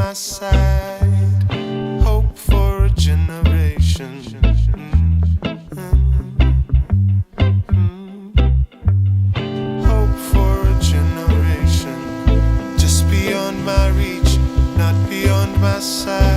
my side. Hope for a generation. Hope for a generation. Just beyond my reach, not beyond my sight.